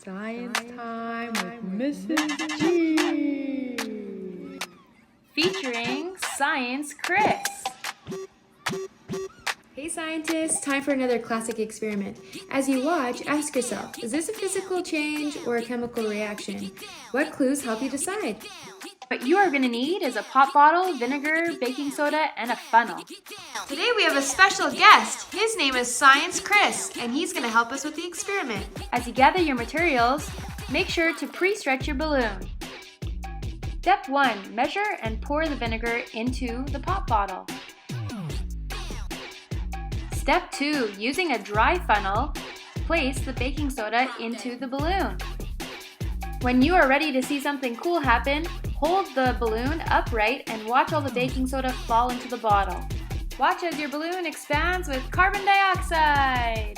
Science time with Mrs. G. Featuring Science Chris. Hey scientists, time for another classic experiment. As you watch, ask yourself, is this a physical change or a chemical reaction? What clues help you decide? What you are going to need is a pop bottle, vinegar, baking soda, and a funnel. Today we have a special guest. His name is Science Chris, and he's going to help us with the experiment. As you gather your materials, make sure to pre-stretch your balloon. Step 1. Measure and pour the vinegar into the pop bottle. Step 2. Using a dry funnel, place the baking soda into the balloon. When you are ready to see something cool happen, hold the balloon upright and watch all the baking soda fall into the bottle. Watch as your balloon expands with carbon dioxide.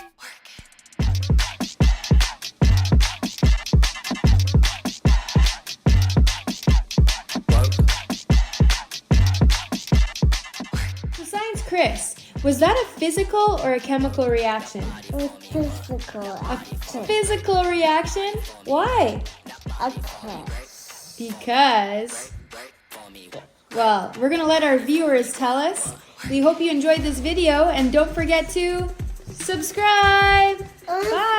So Science Chris, was that a physical or a chemical reaction? A physical action. Physical reaction? Why? Because, well, we're going to let our viewers tell us. We hope you enjoyed this video, and don't forget to subscribe. Bye.